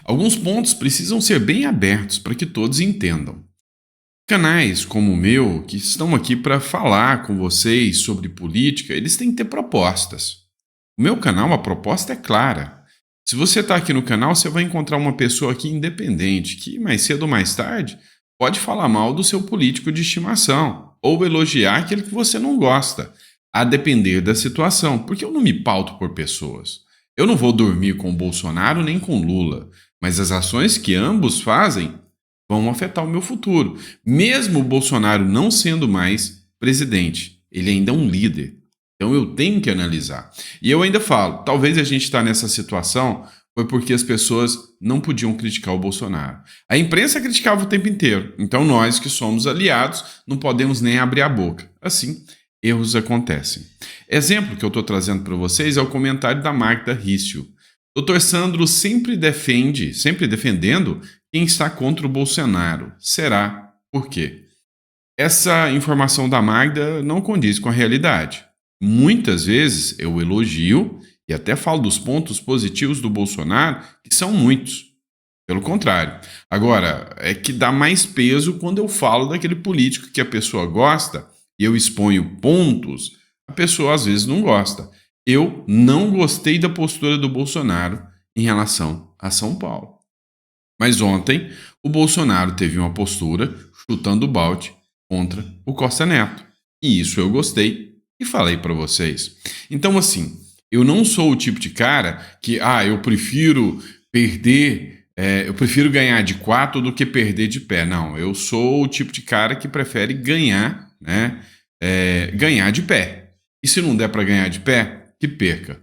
Alguns pontos precisam ser bem abertos para que todos entendam. Canais como o meu, que estão aqui para falar com vocês sobre política, eles têm que ter propostas. O meu canal, a proposta é clara. Se você está aqui no canal, você vai encontrar uma pessoa aqui independente, que mais cedo ou mais tarde pode falar mal do seu político de estimação ou elogiar aquele que você não gosta, a depender da situação, porque eu não me pauto por pessoas. Eu não vou dormir com o Bolsonaro nem com Lula, mas as ações que ambos fazem vão afetar o meu futuro. Mesmo o Bolsonaro não sendo mais presidente, ele ainda é um líder. Então eu tenho que analisar. E eu ainda falo, talvez a gente está nessa situação foi porque as pessoas não podiam criticar o Bolsonaro. A imprensa criticava o tempo inteiro. Então nós que somos aliados não podemos nem abrir a boca. Assim, erros acontecem. Exemplo que eu estou trazendo para vocês é o comentário da Magda Rício. Dr. Sandro sempre defendendo quem está contra o Bolsonaro. Será? Por quê? Essa informação da Magda não condiz com a realidade. Muitas vezes eu elogio e até falo dos pontos positivos do Bolsonaro, que são muitos. Pelo contrário. Agora, é que dá mais peso quando eu falo daquele político que a pessoa gosta e eu exponho pontos, a pessoa às vezes não gosta. Eu não gostei da postura do Bolsonaro em relação a São Paulo. Mas ontem, o Bolsonaro teve uma postura chutando o balde contra o Costa Neto. E isso eu gostei e falei para vocês. Então, assim, eu não sou o tipo de cara que, eu prefiro eu prefiro ganhar de 4 do que perder de pé. Não, eu sou o tipo de cara que prefere ganhar, né? Ganhar de pé. E se não der para ganhar de pé, que perca.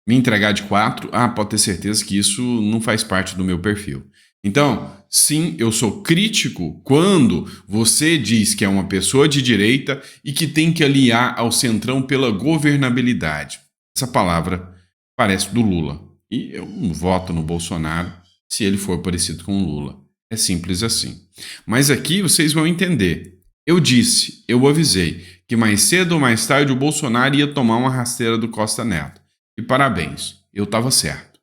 Me entregar de 4, pode ter certeza que isso não faz parte do meu perfil. Então, sim, eu sou crítico quando você diz que é uma pessoa de direita e que tem que aliar ao centrão pela governabilidade. Essa palavra parece do Lula. E eu não voto no Bolsonaro se ele for parecido com o Lula. É simples assim. Mas aqui vocês vão entender. Eu avisei que mais cedo ou mais tarde o Bolsonaro ia tomar uma rasteira do Costa Neto. E parabéns, eu estava certo.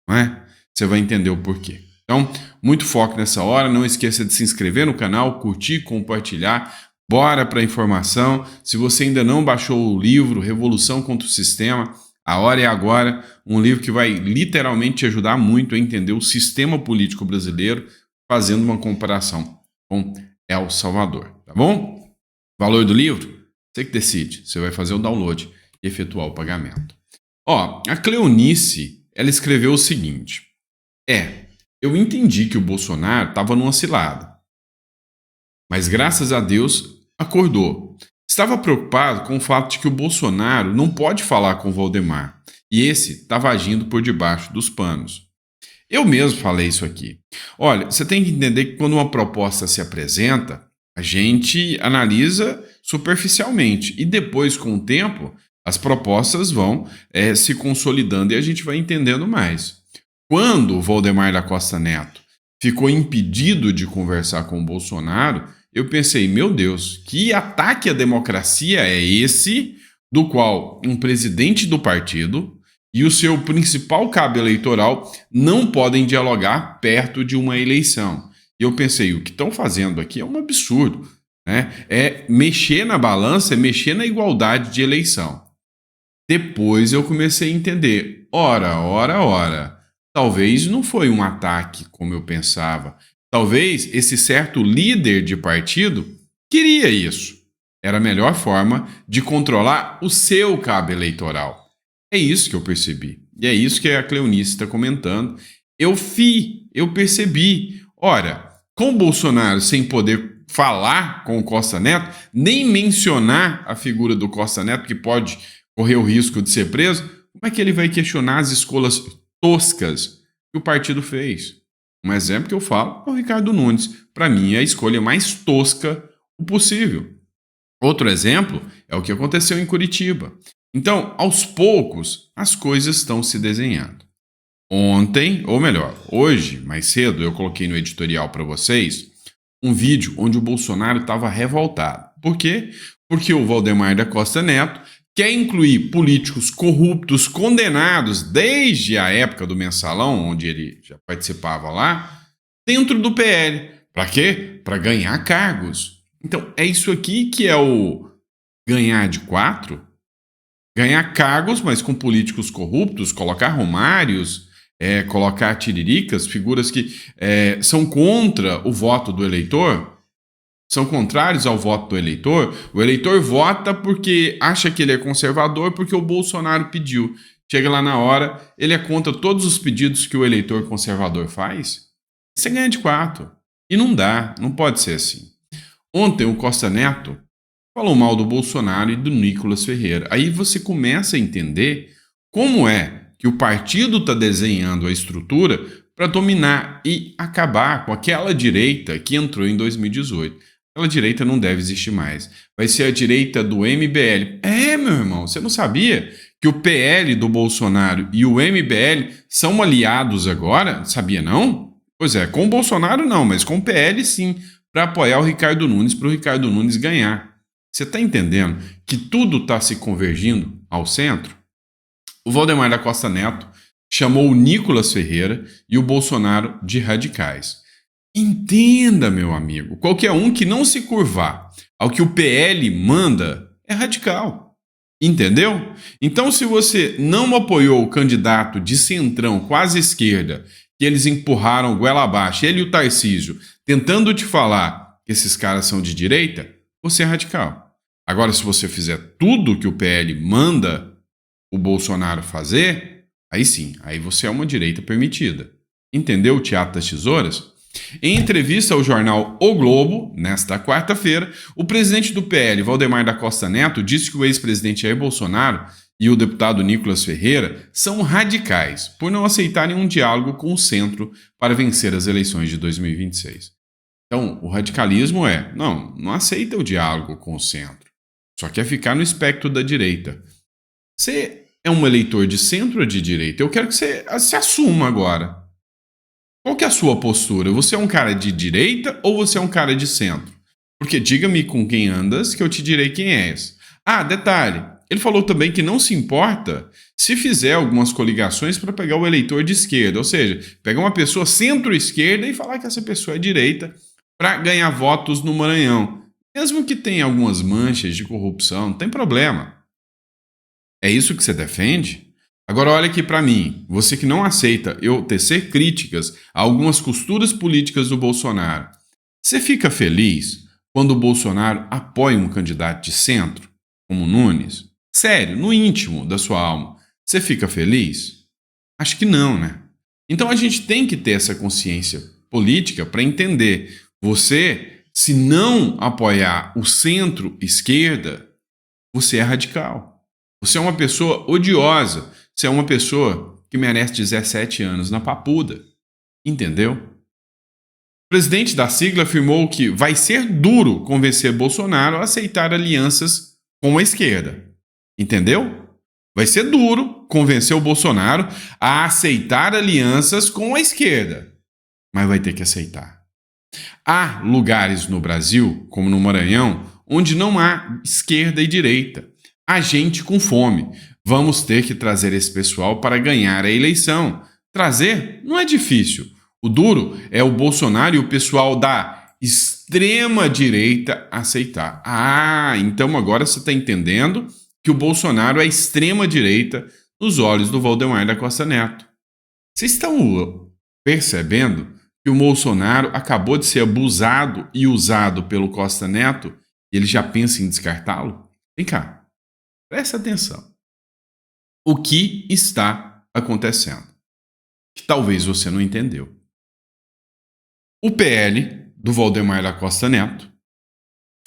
Não é? Você vai entender o porquê. Então, muito foco nessa hora. Não esqueça de se inscrever no canal, curtir, compartilhar. Bora para a informação. Se você ainda não baixou o livro Revolução contra o Sistema, a hora é agora. Um livro que vai literalmente te ajudar muito a entender o sistema político brasileiro, fazendo uma comparação com El Salvador. Tá bom? Valor do livro? Você que decide. Você vai fazer o download e efetuar o pagamento. A Cleonice, ela escreveu o seguinte. Eu entendi que o Bolsonaro estava numa cilada. Mas graças a Deus, acordou. Estava preocupado com o fato de que o Bolsonaro não pode falar com o Valdemar. E esse estava agindo por debaixo dos panos. Eu mesmo falei isso aqui. Olha, você tem que entender que quando uma proposta se apresenta, a gente analisa superficialmente. E depois, com o tempo, as propostas vão se consolidando e a gente vai entendendo mais. Quando o Valdemar da Costa Neto ficou impedido de conversar com o Bolsonaro, eu pensei, meu Deus, que ataque à democracia é esse, do qual um presidente do partido e o seu principal cabo eleitoral não podem dialogar perto de uma eleição. E eu pensei, o que estão fazendo aqui é um absurdo, né? É mexer na balança, é mexer na igualdade de eleição. Depois eu comecei a entender, ora. Talvez não foi um ataque como eu pensava. Talvez esse certo líder de partido queria isso. Era a melhor forma de controlar o seu cabo eleitoral. É isso que eu percebi. E é isso que a Cleonice está comentando. Eu percebi. Ora, com o Bolsonaro sem poder falar com o Costa Neto, nem mencionar a figura do Costa Neto, que pode correr o risco de ser preso, como é que ele vai questionar as escolhas toscas que o partido fez? Um exemplo que eu falo é o Ricardo Nunes. Para mim, é a escolha mais tosca possível. Outro exemplo é o que aconteceu em Curitiba. Então, aos poucos, as coisas estão se desenhando. Ontem, ou melhor, hoje, mais cedo, eu coloquei no editorial para vocês um vídeo onde o Bolsonaro estava revoltado. Por quê? Porque o Valdemar da Costa Neto quer incluir políticos corruptos condenados desde a época do Mensalão, onde ele já participava lá, dentro do PL. Para quê? Para ganhar cargos. Então, é isso aqui que é o ganhar de quatro? Ganhar cargos, mas com políticos corruptos, colocar Romários, colocar tiriricas, figuras que são contra o voto do eleitor, são contrários ao voto do eleitor. O eleitor vota porque acha que ele é conservador porque o Bolsonaro pediu. Chega lá na hora, ele é contra todos os pedidos que o eleitor conservador faz. Você ganha de quatro. E não dá, não pode ser assim. Ontem o Costa Neto falou mal do Bolsonaro e do Nicolas Ferreira. Aí você começa a entender como é que o partido está desenhando a estrutura para dominar e acabar com aquela direita que entrou em 2018. Aquela direita não deve existir mais. Vai ser a direita do MBL. Meu irmão, você não sabia que o PL do Bolsonaro e o MBL são aliados agora? Sabia não? Pois é, com o Bolsonaro não, mas com o PL sim, para apoiar o Ricardo Nunes, para o Ricardo Nunes ganhar. Você está entendendo que tudo está se convergindo ao centro? O Valdemar da Costa Neto chamou o Nicolas Ferreira e o Bolsonaro de radicais. Entenda, meu amigo, qualquer um que não se curvar ao que o PL manda é radical. Entendeu? Então, se você não apoiou o candidato de centrão, quase esquerda, que eles empurraram goela abaixo, ele e o Tarcísio, tentando te falar que esses caras são de direita, você é radical. Agora, se você fizer tudo que o PL manda o Bolsonaro fazer, aí sim, aí você é uma direita permitida. Entendeu o teatro das tesouras? Em entrevista ao jornal O Globo, nesta quarta-feira, o presidente do PL, Valdemar da Costa Neto, disse que o ex-presidente Jair Bolsonaro e o deputado Nicolas Ferreira são radicais por não aceitarem um diálogo com o centro para vencer as eleições de 2026. Então, o radicalismo não aceita o diálogo com o centro, só quer ficar no espectro da direita. Você é um eleitor de centro ou de direita? Eu quero que você se assuma agora. Qual que é a sua postura? Você é um cara de direita ou você é um cara de centro? Porque diga-me com quem andas que eu te direi quem és. Detalhe, ele falou também que não se importa se fizer algumas coligações para pegar o eleitor de esquerda, ou seja, pegar uma pessoa centro-esquerda e falar que essa pessoa é direita para ganhar votos no Maranhão. Mesmo que tenha algumas manchas de corrupção, não tem problema. É isso que você defende? Agora olha aqui para mim, você que não aceita eu tecer críticas a algumas costuras políticas do Bolsonaro. Você fica feliz quando o Bolsonaro apoia um candidato de centro, como Nunes? Sério, no íntimo da sua alma, você fica feliz? Acho que não, né? Então a gente tem que ter essa consciência política para entender. Você, se não apoiar o centro-esquerda, você é radical. Você é uma pessoa odiosa. Você é uma pessoa que merece 17 anos na papuda. Entendeu? O presidente da sigla afirmou que vai ser duro convencer Bolsonaro a aceitar alianças com a esquerda. Entendeu? Vai ser duro convencer o Bolsonaro a aceitar alianças com a esquerda. Mas vai ter que aceitar. Há lugares no Brasil, como no Maranhão, onde não há esquerda e direita. Há gente com fome. Vamos ter que trazer esse pessoal para ganhar a eleição. Trazer não é difícil. O duro é o Bolsonaro e o pessoal da extrema-direita aceitar. Então agora você está entendendo que o Bolsonaro é extrema-direita nos olhos do Valdemar da Costa Neto. Vocês estão percebendo que o Bolsonaro acabou de ser abusado e usado pelo Costa Neto e ele já pensa em descartá-lo? Vem cá, presta atenção. O que está acontecendo? Que talvez você não entendeu. O PL do Valdemar da Costa Neto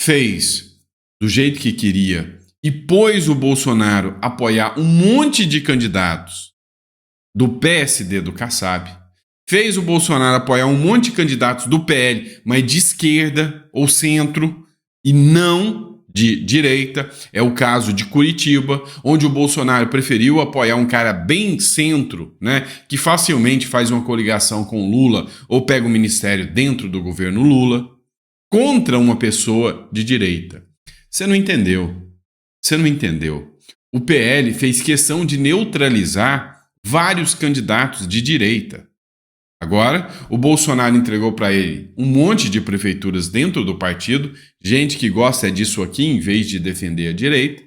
fez do jeito que queria e pôs o Bolsonaro a apoiar um monte de candidatos do PSD do Kassab. Fez o Bolsonaro apoiar um monte de candidatos do PL, mas de esquerda ou centro e não de direita. É o caso de Curitiba, onde o Bolsonaro preferiu apoiar um cara bem centro, né, que facilmente faz uma coligação com Lula ou pega o ministério dentro do governo Lula, contra uma pessoa de direita. Você não entendeu. Você não entendeu. O PL fez questão de neutralizar vários candidatos de direita. Agora, o Bolsonaro entregou para ele um monte de prefeituras dentro do partido, gente que gosta disso aqui em vez de defender a direita.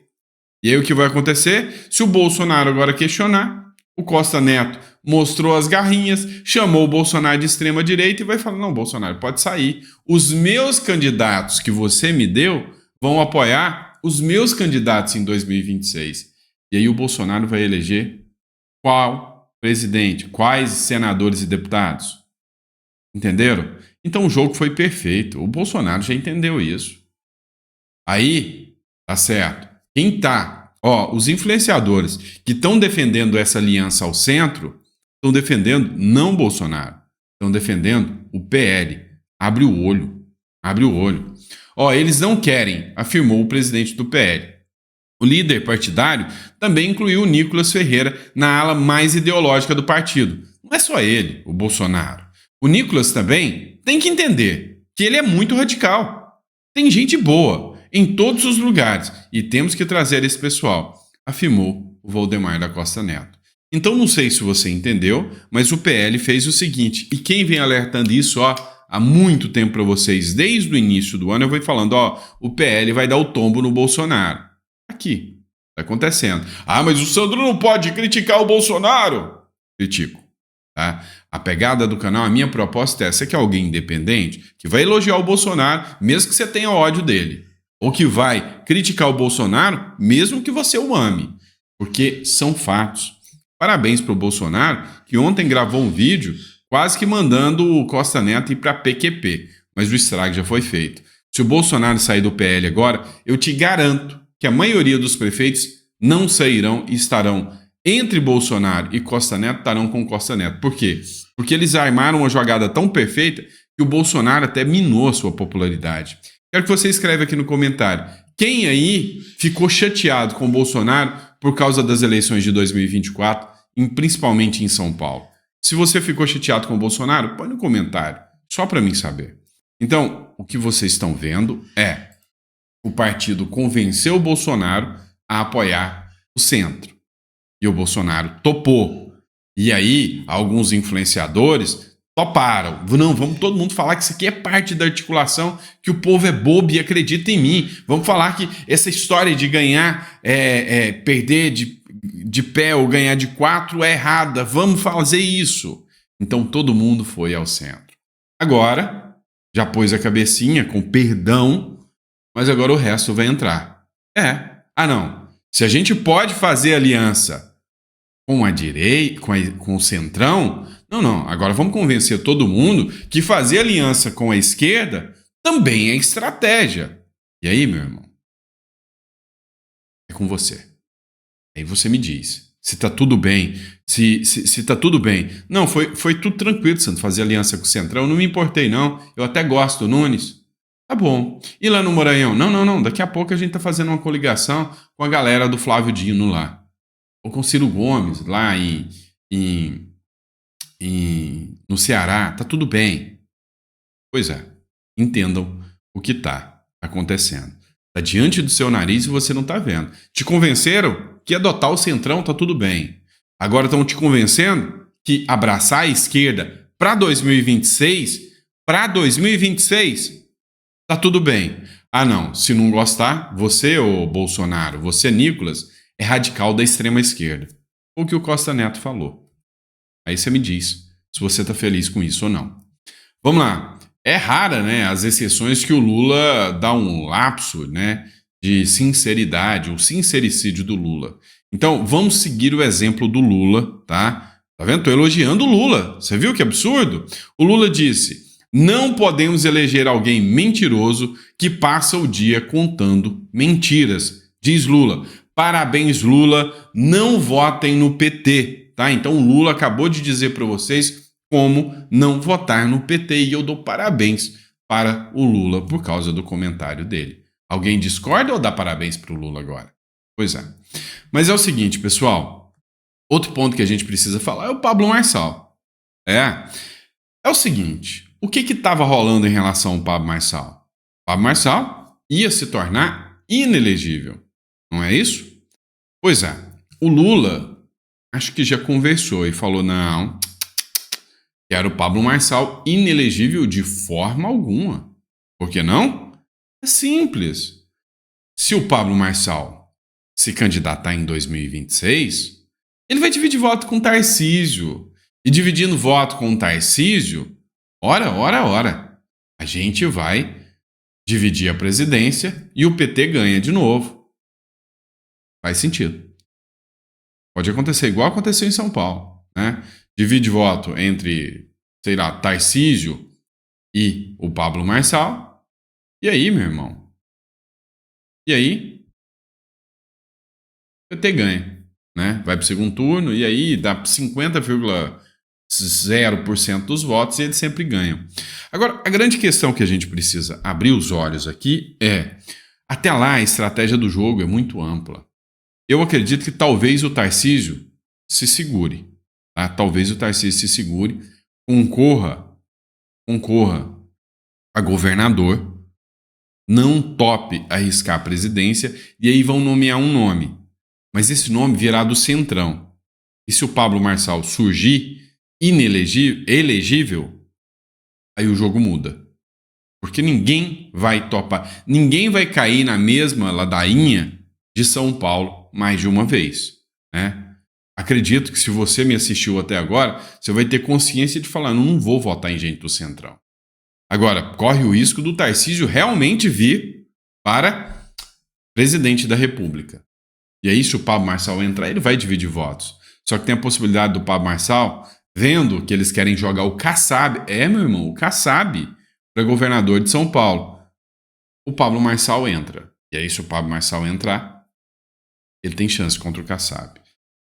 E aí o que vai acontecer? Se o Bolsonaro agora questionar, o Costa Neto mostrou as garrinhas, chamou o Bolsonaro de extrema direita e vai falar: não, Bolsonaro, pode sair. Os meus candidatos que você me deu vão apoiar os meus candidatos em 2026. E aí o Bolsonaro vai eleger qual presidente, quais senadores e deputados? Entenderam? Então o jogo foi perfeito. O Bolsonaro já entendeu isso. Aí, tá certo. Quem tá, os influenciadores que estão defendendo essa aliança ao centro, estão defendendo não o Bolsonaro, estão defendendo o PL. Abre o olho. Abre o olho. Eles não querem, afirmou o presidente do PL. O líder partidário também incluiu o Nicolas Ferreira na ala mais ideológica do partido. Não é só ele, o Bolsonaro. O Nicolas também tem que entender que ele é muito radical. Tem gente boa em todos os lugares e temos que trazer esse pessoal, afirmou o Valdemar da Costa Neto. Então não sei se você entendeu, mas o PL fez o seguinte, e quem vem alertando isso há muito tempo para vocês, desde o início do ano, eu vou falando, o PL vai dar o tombo no Bolsonaro. Aqui, está acontecendo. Mas o Sandro não pode criticar o Bolsonaro. Critico. Tá? A pegada do canal, a minha proposta é essa, que é alguém independente, que vai elogiar o Bolsonaro, mesmo que você tenha ódio dele. Ou que vai criticar o Bolsonaro, mesmo que você o ame. Porque são fatos. Parabéns para o Bolsonaro, que ontem gravou um vídeo quase que mandando o Costa Neto ir para a PQP. Mas o estrago já foi feito. Se o Bolsonaro sair do PL agora, eu te garanto que a maioria dos prefeitos não sairão e estarão entre Bolsonaro e Costa Neto, estarão com Costa Neto. Por quê? Porque eles armaram uma jogada tão perfeita que o Bolsonaro até minou a sua popularidade. Quero que você escreva aqui no comentário. Quem aí ficou chateado com o Bolsonaro por causa das eleições de 2024, principalmente em São Paulo? Se você ficou chateado com o Bolsonaro, põe no comentário, só para mim saber. Então, o que vocês estão vendo é o partido convenceu o Bolsonaro a apoiar o centro. E o Bolsonaro topou. E aí, alguns influenciadores toparam. Não, vamos todo mundo falar que isso aqui é parte da articulação, que o povo é bobo e acredita em mim. Vamos falar que essa história de ganhar, perder de pé ou ganhar de 4 é errada. Vamos fazer isso. Então, todo mundo foi ao centro. Agora, já pôs a cabecinha com perdão, mas agora o resto vai entrar. Não. Se a gente pode fazer aliança com a direita, com o centrão, não. Agora vamos convencer todo mundo que fazer aliança com a esquerda também é estratégia. E aí, meu irmão? É com você. Aí você me diz se tá tudo bem, se tá tudo bem. Não, foi tudo tranquilo, Santo, fazer aliança com o centrão. Não me importei, não. Eu até gosto do Nunes. Tá bom. E lá no Maranhão? Não. Daqui a pouco a gente tá fazendo uma coligação com a galera do Flávio Dino lá. Ou com Ciro Gomes lá no Ceará. Tá tudo bem. Pois é. Entendam o que tá acontecendo. Tá diante do seu nariz e você não tá vendo. Te convenceram que adotar o centrão tá tudo bem. Agora estão te convencendo que abraçar a esquerda para 2026, tá tudo bem. Não, se não gostar, você, ô Bolsonaro, você, Nicolas, é radical da extrema esquerda. O que o Costa Neto falou. Aí você me diz se você tá feliz com isso ou não. Vamos lá. É rara, né, as exceções que o Lula dá um lapso, né, de sinceridade, o sincericídio do Lula. Então, vamos seguir o exemplo do Lula, tá? Tá vendo? Tô elogiando o Lula. Você viu que absurdo? O Lula disse: não podemos eleger alguém mentiroso que passa o dia contando mentiras. Diz Lula. Parabéns, Lula. Não votem no PT, tá? Então, o Lula acabou de dizer para vocês como não votar no PT e eu dou parabéns para o Lula por causa do comentário dele. Alguém discorda ou dá parabéns para o Lula agora? Pois é. Mas é o seguinte, pessoal. Outro ponto que a gente precisa falar é o Pablo Marçal. É o seguinte. O que estava rolando em relação ao Pablo Marçal? O Pablo Marçal ia se tornar inelegível. Não é isso? Pois é, o Lula acho que já conversou e falou: não, quero o Pablo Marçal inelegível de forma alguma. Por que não? É simples. Se o Pablo Marçal se candidatar em 2026, ele vai dividir voto com o Tarcísio. E dividindo voto com o Tarcísio, ora, a gente vai dividir a presidência e o PT ganha de novo. Faz sentido. Pode acontecer igual aconteceu em São Paulo, né? Divide voto entre, sei lá, Tarcísio e o Pablo Marçal. E aí, meu irmão? E aí, o PT ganha, né? Vai para o segundo turno e aí dá 50,0% dos votos e eles sempre ganham. Agora, a grande questão que a gente precisa abrir os olhos aqui é: até lá a estratégia do jogo é muito ampla. Eu acredito que talvez o Tarcísio se segure, tá? Talvez o Tarcísio se segure, concorra a governador, não tope arriscar a presidência e aí vão nomear um nome. Mas esse nome virá do Centrão. E se o Pablo Marçal surgir elegível, aí o jogo muda. Porque ninguém vai topar, ninguém vai cair na mesma ladainha de São Paulo mais de uma vez, né? Acredito que se você me assistiu até agora, você vai ter consciência de falar: não vou votar em gente do Centrão. Agora, corre o risco do Tarcísio realmente vir para presidente da República. E aí, se o Pablo Marçal entrar, ele vai dividir votos. Só que tem a possibilidade do Pablo Marçal, vendo que eles querem jogar o Kassab, meu irmão, o Kassab, para governador de São Paulo. O Pablo Marçal entra. E aí, se o Pablo Marçal entrar, ele tem chance contra o Kassab. O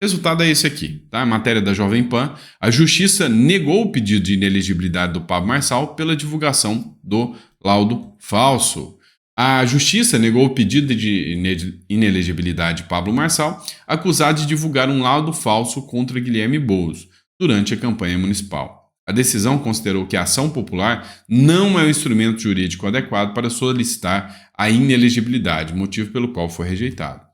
resultado é esse aqui, tá? Matéria da Jovem Pan. A Justiça negou o pedido de inelegibilidade do Pablo Marçal pela divulgação do laudo falso. A Justiça negou o pedido de inelegibilidade de Pablo Marçal, acusado de divulgar um laudo falso contra Guilherme Boulos durante a campanha municipal. A decisão considerou que a ação popular não é o instrumento jurídico adequado para solicitar a inelegibilidade, motivo pelo qual foi rejeitado.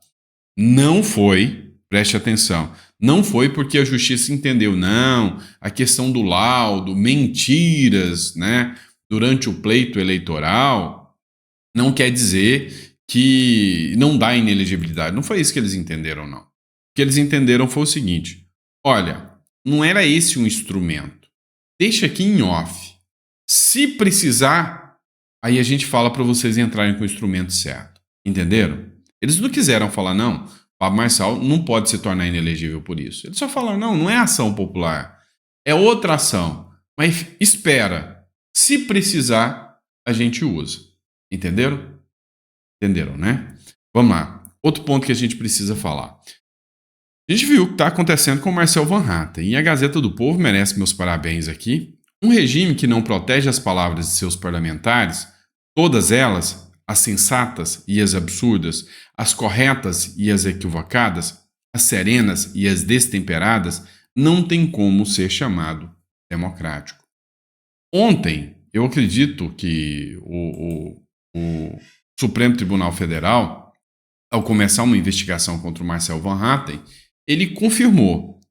Não foi, preste atenção, não foi porque a Justiça entendeu, não, a questão do laudo, mentiras, né, durante o pleito eleitoral, não quer dizer que não dá inelegibilidade. Não foi isso que eles entenderam, não. O que eles entenderam foi o seguinte: olha, não era esse um instrumento. Deixa aqui em off. Se precisar, aí a gente fala para vocês entrarem com o instrumento certo. Entenderam? Eles não quiseram falar, não, Pablo Marçal não pode se tornar inelegível por isso. Eles só falaram, não é ação popular. É outra ação. Mas espera. Se precisar, a gente usa. Entenderam? Entenderam, né? Vamos lá. Outro ponto que a gente precisa falar. A gente viu o que está acontecendo com o Marcel Van Hatten, e a Gazeta do Povo merece meus parabéns aqui. Um regime que não protege as palavras de seus parlamentares, todas elas, as sensatas e as absurdas, as corretas e as equivocadas, as serenas e as destemperadas, não tem como ser chamado democrático. Ontem, eu acredito que o Supremo Tribunal Federal, ao começar uma investigação contra o Marcel Van Hatten, ele confirmou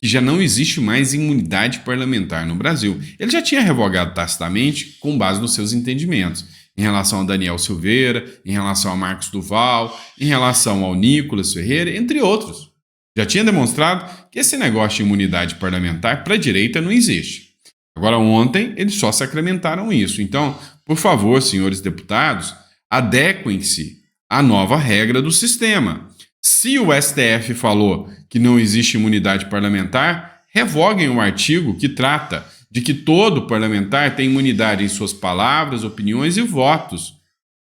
que já não existe mais imunidade parlamentar no Brasil. Ele já tinha revogado tacitamente com base nos seus entendimentos em relação a Daniel Silveira, em relação a Marcos Duval, em relação ao Nicolas Ferreira, entre outros. Já tinha demonstrado que esse negócio de imunidade parlamentar para a direita não existe. Agora, ontem, eles só sacramentaram isso. Então, por favor, senhores deputados, adequem-se à nova regra do sistema. Se o STF falou que não existe imunidade parlamentar, revoguem o artigo que trata de que todo parlamentar tem imunidade em suas palavras, opiniões e votos.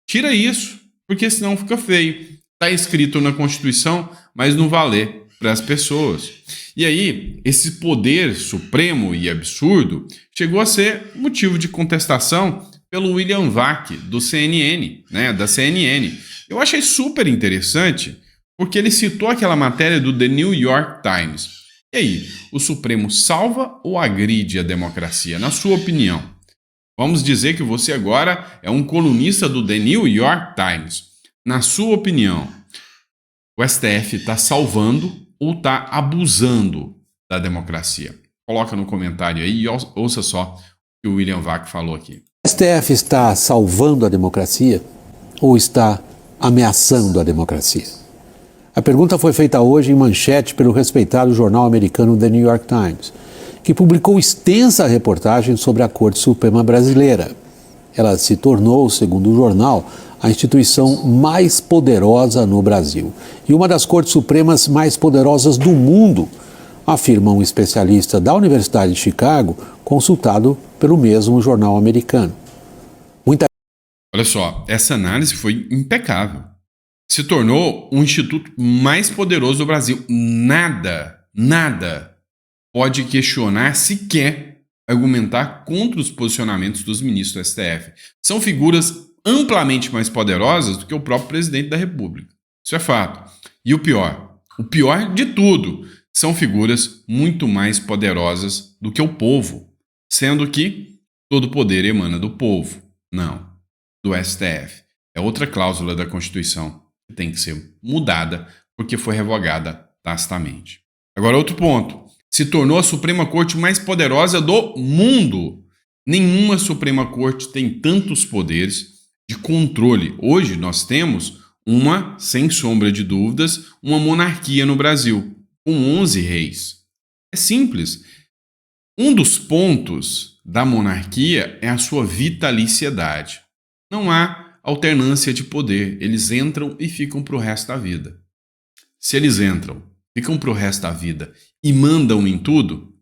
Tira isso, porque senão fica feio. Está escrito na Constituição, mas não vale para as pessoas. E aí, esse poder supremo e absurdo chegou a ser motivo de contestação pelo William Vac, do CNN, né, da CNN. Eu achei super interessante, porque ele citou aquela matéria do The New York Times. E aí, o Supremo salva ou agride a democracia, na sua opinião? Vamos dizer que você agora é um colunista do The New York Times. Na sua opinião, O STF está salvando ou está abusando da democracia? Coloca no comentário aí e ouça só o que o William Vac falou aqui. O STF está salvando a democracia ou está ameaçando a democracia? A pergunta foi feita hoje em manchete pelo respeitado jornal americano The New York Times, que publicou extensa reportagem sobre a Corte Suprema Brasileira. Ela se tornou, segundo o jornal, a instituição mais poderosa no Brasil e uma das cortes supremas mais poderosas do mundo, afirma um especialista da Universidade de Chicago, consultado pelo mesmo jornal americano. Olha só, essa análise foi impecável. Se tornou um instituto mais poderoso do Brasil. Nada pode questionar, sequer argumentar contra os posicionamentos dos ministros do STF. São figuras amplamente mais poderosas do que o próprio presidente da República. Isso é fato. E o pior de tudo, são figuras muito mais poderosas do que o povo, sendo que todo poder emana do povo, não do STF. É outra cláusula da Constituição que tem que ser mudada porque foi revogada tacitamente. Agora, outro ponto. Se tornou a Suprema Corte mais poderosa do mundo. Nenhuma Suprema Corte tem tantos poderes de controle. Hoje nós temos sem sombra de dúvidas, uma monarquia no Brasil, com 11 reis. É simples. Um dos pontos da monarquia é a sua vitaliciedade. Não há alternância de poder. Eles entram e ficam para o resto da vida. Se eles entram, ficam para o resto da vida e mandam em tudo,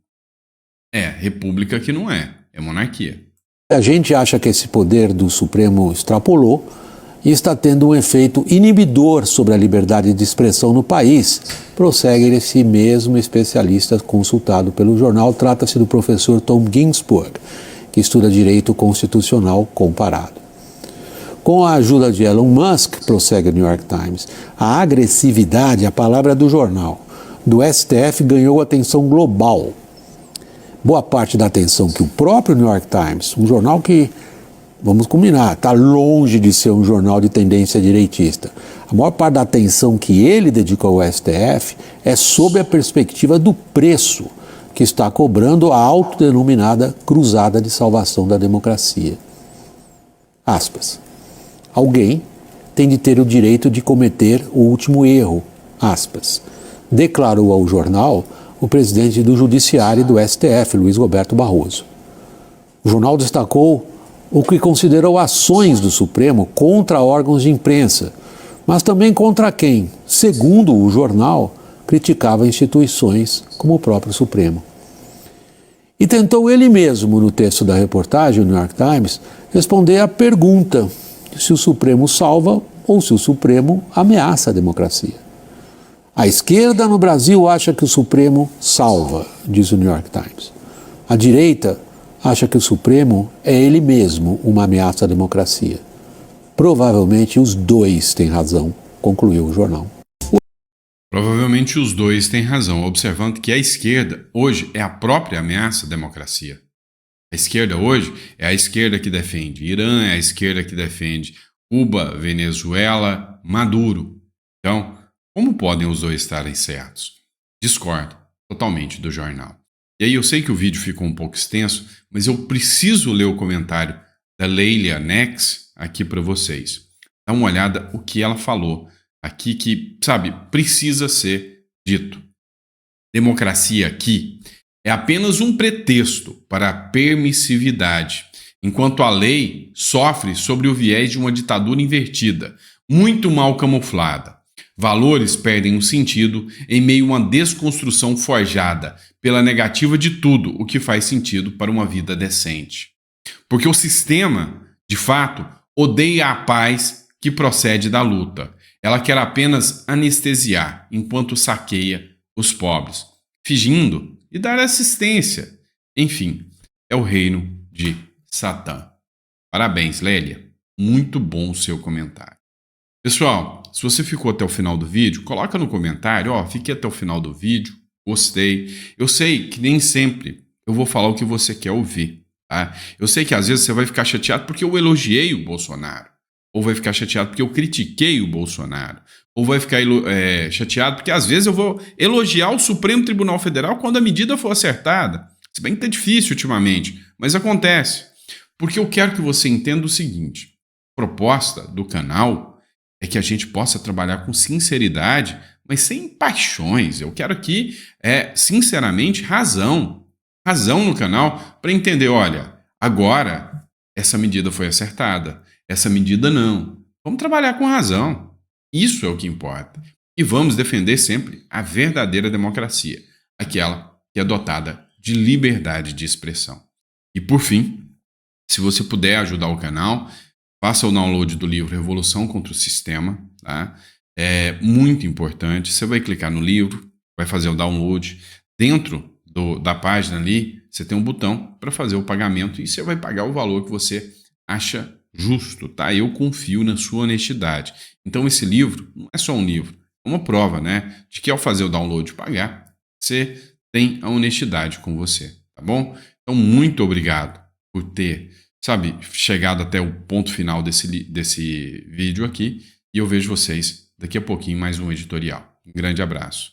é república que não é monarquia. A gente acha que esse poder do Supremo extrapolou e está tendo um efeito inibidor sobre a liberdade de expressão no país, prossegue esse mesmo especialista consultado pelo jornal. Trata-se do professor Tom Ginsburg, que estuda direito constitucional comparado. Com a ajuda de Elon Musk, prossegue o New York Times, a agressividade, a palavra do jornal, do STF ganhou atenção global. Boa parte da atenção que o próprio New York Times, um jornal que, vamos combinar, está longe de ser um jornal de tendência direitista. A maior parte da atenção que ele dedica ao STF é sob a perspectiva do preço que está cobrando a autodenominada Cruzada de Salvação da Democracia. Aspas. Alguém tem de ter o direito de cometer o último erro, aspas, declarou ao jornal o presidente do Judiciário do STF, Luiz Roberto Barroso. O jornal destacou o que considerou ações do Supremo contra órgãos de imprensa, mas também contra quem, segundo o jornal, criticava instituições como o próprio Supremo. E tentou ele mesmo, no texto da reportagem, o New York Times, responder à pergunta se o Supremo salva ou se o Supremo ameaça a democracia. A esquerda no Brasil acha que o Supremo salva, diz o New York Times. A direita acha que o Supremo é ele mesmo uma ameaça à democracia. Provavelmente os dois têm razão, concluiu o jornal. Provavelmente os dois têm razão, observando que a esquerda hoje é a própria ameaça à democracia. A esquerda hoje é a esquerda que defende Irã, é a esquerda que defende Cuba, Venezuela, Maduro. Então, como podem os dois estarem certos? Discordo totalmente do jornal. E aí eu sei que o vídeo ficou um pouco extenso, mas eu preciso ler o comentário da Leila Nex aqui para vocês. Dá uma olhada o que ela falou aqui que, sabe, precisa ser dito. Democracia aqui é apenas um pretexto para a permissividade, enquanto a lei sofre sobre o viés de uma ditadura invertida, muito mal camuflada. Valores perdem o sentido em meio a uma desconstrução forjada pela negativa de tudo o que faz sentido para uma vida decente. Porque o sistema, de fato, odeia a paz que procede da luta. Ela quer apenas anestesiar enquanto saqueia os pobres, fingindo e dar assistência. Enfim, é o reino de Satã. Parabéns, Lélia. Muito bom o seu comentário. Pessoal, se você ficou até o final do vídeo, coloca no comentário, fiquei até o final do vídeo, gostei. Eu sei que nem sempre eu vou falar o que você quer ouvir, tá? Eu sei que às vezes você vai ficar chateado porque eu elogiei o Bolsonaro, ou vai ficar chateado porque eu critiquei o Bolsonaro, ou vai ficar chateado, porque às vezes eu vou elogiar o Supremo Tribunal Federal quando a medida for acertada. Se bem que tá difícil ultimamente, mas acontece. Porque eu quero que você entenda o seguinte: a proposta do canal é que a gente possa trabalhar com sinceridade, mas sem paixões. Eu quero aqui, sinceramente, razão. Razão no canal para entender, olha, agora essa medida foi acertada, essa medida não. Vamos trabalhar com razão. Isso é o que importa. E vamos defender sempre a verdadeira democracia, aquela que é dotada de liberdade de expressão. E por fim, se você puder ajudar o canal, faça o download do livro Revolução contra o Sistema, tá? É muito importante. Você vai clicar no livro, vai fazer o download. Dentro da página ali, você tem um botão para fazer o pagamento e você vai pagar o valor que você acha justo, tá? Eu confio na sua honestidade. Então esse livro não é só um livro, é uma prova, né, de que ao fazer o download e pagar, você tem a honestidade com você, tá bom? Então muito obrigado por ter, chegado até o ponto final desse vídeo aqui, e eu vejo vocês daqui a pouquinho mais um editorial. Um grande abraço.